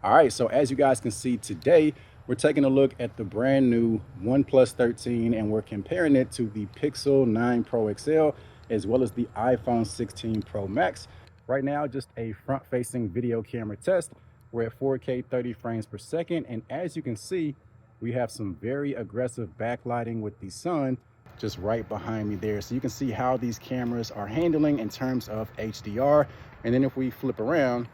All right, so as you guys can see today, we're taking a look at the brand new OnePlus 13 and we're comparing it to the Pixel 9 Pro XL as well as the iPhone 16 Pro Max. Right now, just a front-facing video camera test. We're at 4K 30 frames per second, and as you can see, we have some very aggressive backlighting with the sun just right behind me there. So you can see how these cameras are handling in terms of HDR. And then if we flip around,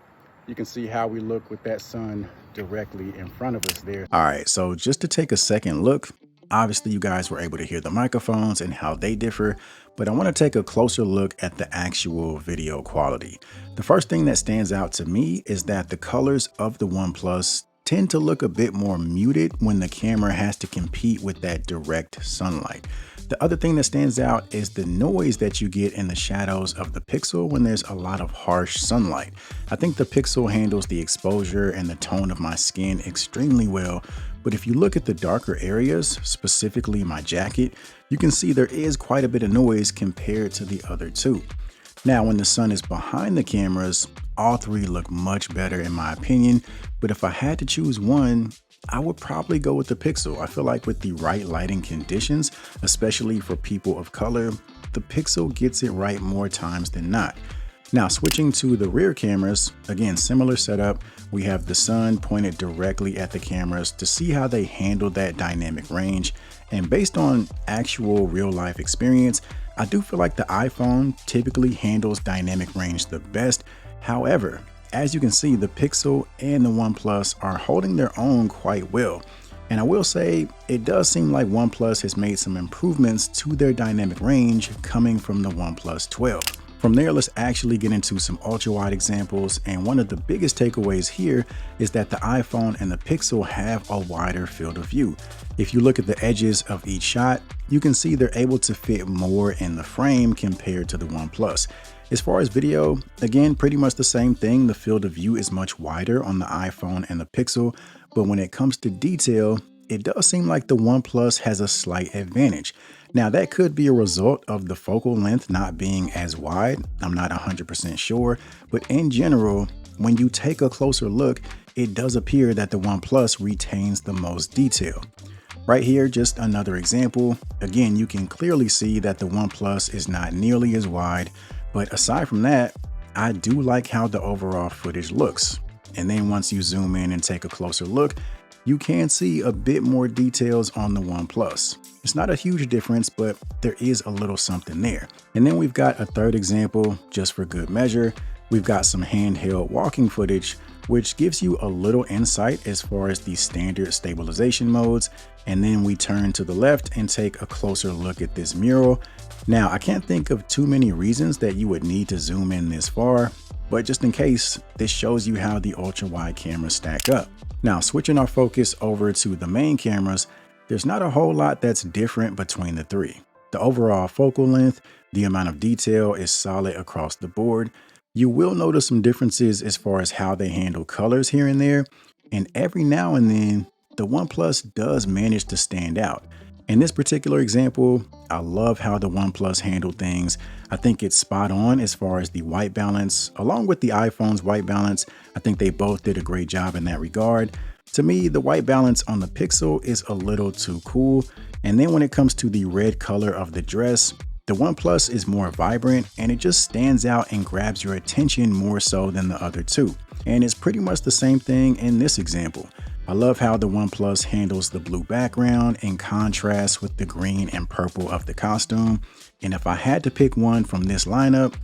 you can see how we look with that sun directly in front of us there. All right, so just to take a second look, obviously you guys were able to hear the microphones and how they differ, but I want to take a closer look at the actual video quality. The first thing that stands out to me is that the colors of the OnePlus tend to look a bit more muted when the camera has to compete with that direct sunlight. The other thing that stands out is the noise that you get in the shadows of the Pixel when there's a lot of harsh sunlight. I think the Pixel handles the exposure and the tone of my skin extremely well, but if you look at the darker areas, specifically my jacket, you can see there is quite a bit of noise compared to the other two. Now, when the sun is behind the cameras, all three look much better in my opinion, but if I had to choose one, I would probably go with the Pixel. I feel like with the right lighting conditions, especially for people of color, the Pixel gets it right more times than not. Now, switching to the rear cameras, again, similar setup. We have the sun pointed directly at the cameras to see how they handle that dynamic range. And based on actual real life experience, I do feel like the iPhone typically handles dynamic range the best. However, as you can see, the Pixel and the OnePlus are holding their own quite well. And I will say, it does seem like OnePlus has made some improvements to their dynamic range coming from the OnePlus 12. From there, let's actually get into some ultra-wide examples. And one of the biggest takeaways here is that the iPhone and the Pixel have a wider field of view. If you look at the edges of each shot, you can see they're able to fit more in the frame compared to the OnePlus. As far as video, again, pretty much the same thing. The field of view is much wider on the iPhone and the Pixel, but when it comes to detail, it does seem like the OnePlus has a slight advantage. Now, that could be a result of the focal length not being as wide. I'm not 100% sure, but in general, when you take a closer look, it does appear that the OnePlus retains the most detail. Right here, just another example. Again, you can clearly see that the OnePlus is not nearly as wide, but aside from that, I do like how the overall footage looks. And then once you zoom in and take a closer look, you can see a bit more details on the OnePlus. It's not a huge difference, but there is a little something there. And then we've got a third example, just for good measure. We've got some handheld walking footage, which gives you a little insight as far as the standard stabilization modes. And then we turn to the left and take a closer look at this mural. Now, I can't think of too many reasons that you would need to zoom in this far, but just in case, this shows you how the ultra-wide cameras stack up. Now, switching our focus over to the main cameras, there's not a whole lot that's different between the three. The overall focal length, the amount of detail is solid across the board. You will notice some differences as far as how they handle colors here and there, and every now and then, the OnePlus does manage to stand out. In this particular example, I love how the OnePlus handled things. I think it's spot on as far as the white balance, along with the iPhone's white balance. I think they both did a great job in that regard. To me, the white balance on the Pixel is a little too cool. And then when it comes to the red color of the dress, the OnePlus is more vibrant and it just stands out and grabs your attention more so than the other two. And it's pretty much the same thing in this example. I love how the OnePlus handles the blue background in contrast with the green and purple of the costume. And if I had to pick one from this lineup,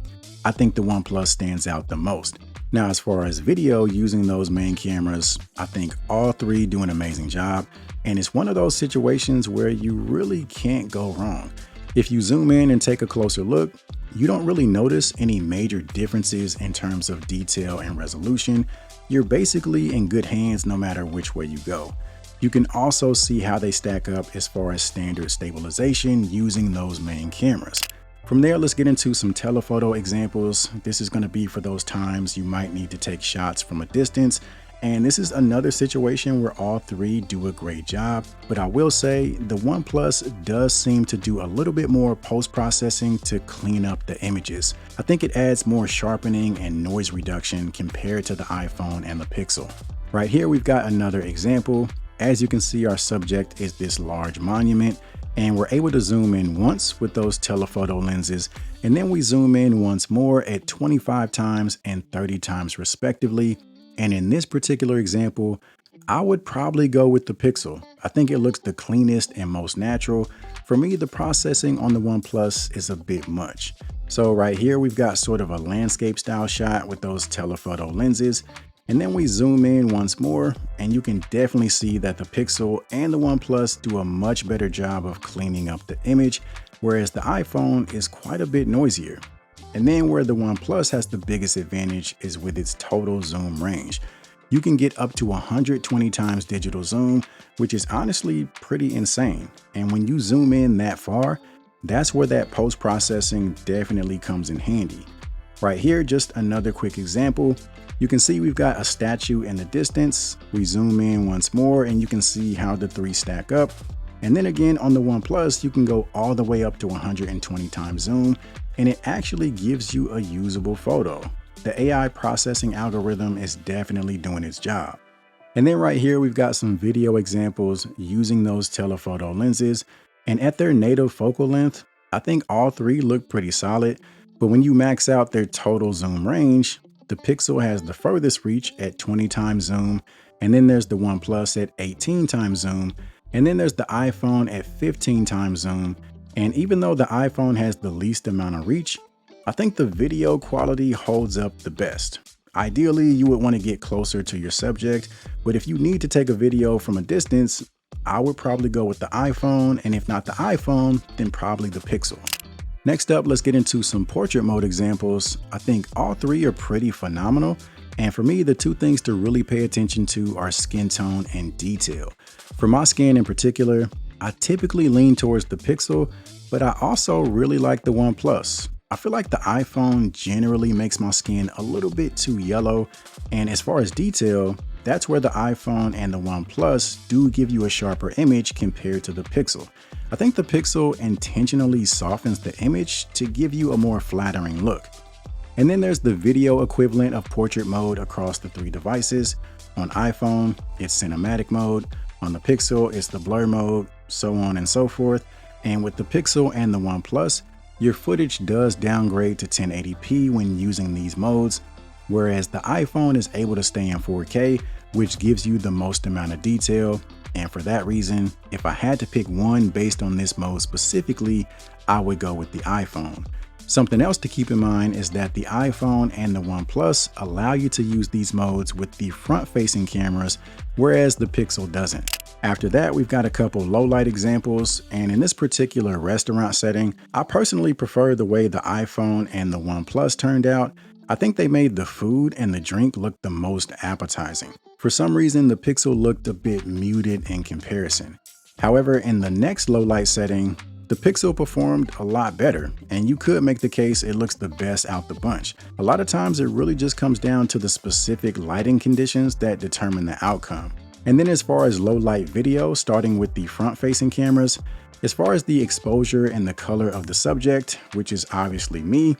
I think the OnePlus stands out the most. Now, as far as video using those main cameras, I think all three do an amazing job. And it's one of those situations where you really can't go wrong. If you zoom in and take a closer look, you don't really notice any major differences in terms of detail and resolution. You're basically in good hands no matter which way you go. You can also see how they stack up as far as standard stabilization using those main cameras. From there, let's get into some telephoto examples. This is going to be for those times you might need to take shots from a distance. And this is another situation where all three do a great job. But I will say the OnePlus does seem to do a little bit more post-processing to clean up the images. I think it adds more sharpening and noise reduction compared to the iPhone and the Pixel. Right here, we've got another example. As you can see, our subject is this large monument, and we're able to zoom in once with those telephoto lenses, and then we zoom in once more at 25 times and 30 times respectively. And in this particular example, I would probably go with the Pixel. I think it looks the cleanest and most natural. For me, the processing on the OnePlus is a bit much. So right here, we've got sort of a landscape style shot with those telephoto lenses. And then we zoom in once more, and you can definitely see that the Pixel and the OnePlus do a much better job of cleaning up the image, whereas the iPhone is quite a bit noisier. And then where the OnePlus has the biggest advantage is with its total zoom range. You can get up to 120 times digital zoom, which is honestly pretty insane. And when you zoom in that far, that's where that post-processing definitely comes in handy. Right here, just another quick example. You can see we've got a statue in the distance. We zoom in once more and you can see how the three stack up. And then again on the OnePlus, you can go all the way up to 120 times zoom, and it actually gives you a usable photo. The AI processing algorithm is definitely doing its job. And then right here, we've got some video examples using those telephoto lenses. And at their native focal length, I think all three look pretty solid. But when you max out their total zoom range, the Pixel has the furthest reach at 20 times zoom, and then there's the OnePlus at 18 times zoom, and then there's the iPhone at 15 times zoom. And even though the iPhone has the least amount of reach, I think the video quality holds up the best. Ideally, you would want to get closer to your subject, but if you need to take a video from a distance, I would probably go with the iPhone, and if not the iPhone, then probably the Pixel. Next up, let's get into some portrait mode examples. I think all three are pretty phenomenal. And for me, the two things to really pay attention to are skin tone and detail. For my skin in particular, I typically lean towards the Pixel, but I also really like the OnePlus. I feel like the iPhone generally makes my skin a little bit too yellow. And as far as detail, that's where the iPhone and the OnePlus do give you a sharper image compared to the Pixel. I think the Pixel intentionally softens the image to give you a more flattering look. And then there's the video equivalent of portrait mode across the three devices. On iPhone, it's cinematic mode. On the Pixel, it's the blur mode, so on and so forth. And with the Pixel and the OnePlus, your footage does downgrade to 1080p when using these modes, whereas the iPhone is able to stay in 4K, which gives you the most amount of detail. And for that reason, if I had to pick one based on this mode specifically, I would go with the iPhone. Something else to keep in mind is that the iPhone and the OnePlus allow you to use these modes with the front-facing cameras, whereas the Pixel doesn't. After that, we've got a couple low-light examples, and in this particular restaurant setting, I personally prefer the way the iPhone and the OnePlus turned out. I think they made the food and the drink look the most appetizing. For some reason, the Pixel looked a bit muted in comparison. However, in the next low light setting, the Pixel performed a lot better, and you could make the case it looks the best out the bunch. A lot of times it really just comes down to the specific lighting conditions that determine the outcome. And then as far as low light video, starting with the front facing cameras, as far as the exposure and the color of the subject, which is obviously me,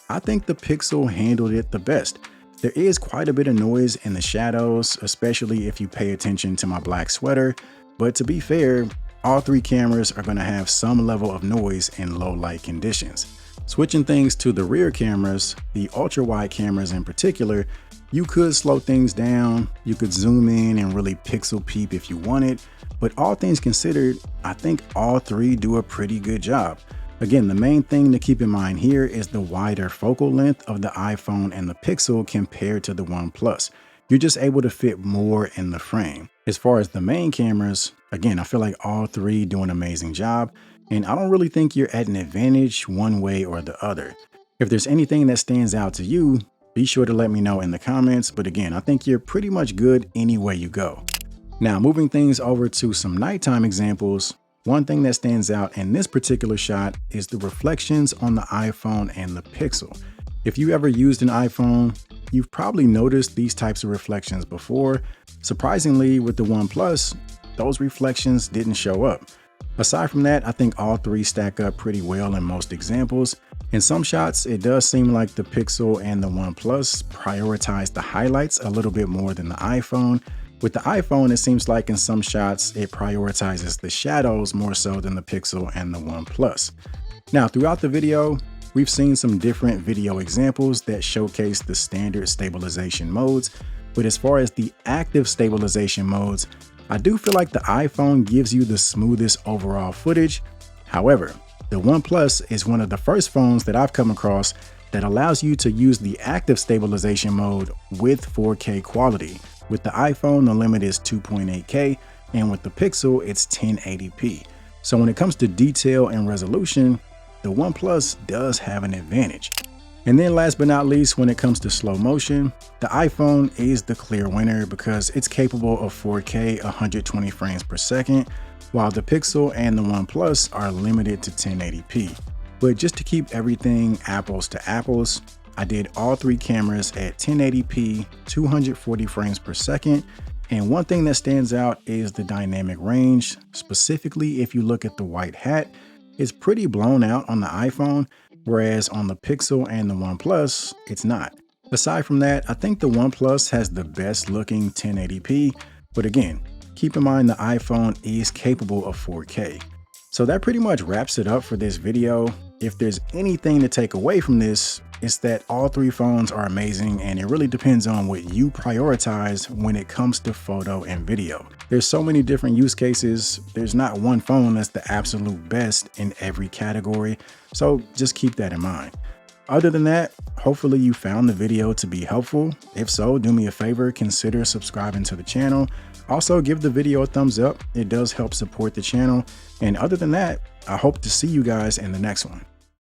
I think the Pixel handled it the best. There is quite a bit of noise in the shadows, especially if you pay attention to my black sweater, but to be fair, all three cameras are going to have some level of noise in low light conditions. Switching things to the rear cameras, the ultra-wide cameras in particular, you could slow things down, you could zoom in and really pixel peep if you wanted, but all things considered, I think all three do a pretty good job. Again, the main thing to keep in mind here is the wider focal length of the iPhone and the Pixel compared to the OnePlus. You're just able to fit more in the frame. As far as the main cameras, again, I feel like all three do an amazing job, and I don't really think you're at an advantage one way or the other. If there's anything that stands out to you, be sure to let me know in the comments, but again, I think you're pretty much good any way you go. Now, moving things over to some nighttime examples, one thing that stands out in this particular shot is the reflections on the iPhone and the Pixel. If you ever used an iPhone, you've probably noticed these types of reflections before. Surprisingly, with the OnePlus, those reflections didn't show up. Aside from that, I think all three stack up pretty well in most examples. In some shots, it does seem like the Pixel and the OnePlus prioritize the highlights a little bit more than the iPhone. With the iPhone, it seems like in some shots, it prioritizes the shadows more so than the Pixel and the OnePlus. Now, throughout the video, we've seen some different video examples that showcase the standard stabilization modes, but as far as the active stabilization modes, I do feel like the iPhone gives you the smoothest overall footage. However, the OnePlus is one of the first phones that I've come across that allows you to use the active stabilization mode with 4K quality. With the iPhone, the limit is 2.8K, and with the Pixel, it's 1080p. So when it comes to detail and resolution, the OnePlus does have an advantage. And then last but not least, when it comes to slow motion, the iPhone is the clear winner because it's capable of 4K 120 frames per second, while the Pixel and the OnePlus are limited to 1080p. But just to keep everything apples to apples, I did all three cameras at 1080p, 240 frames per second. And one thing that stands out is the dynamic range. Specifically, if you look at the white hat, it's pretty blown out on the iPhone, whereas on the Pixel and the OnePlus, it's not. Aside from that, I think the OnePlus has the best looking 1080p, but again, keep in mind the iPhone is capable of 4K. So that pretty much wraps it up for this video. If there's anything to take away from this, it's that all three phones are amazing, and it really depends on what you prioritize when it comes to photo and video. There's so many different use cases. There's not one phone that's the absolute best in every category. So just keep that in mind. Other than that, hopefully you found the video to be helpful. If so, do me a favor, consider subscribing to the channel. Also, give the video a thumbs up. It does help support the channel. And other than that, I hope to see you guys in the next one.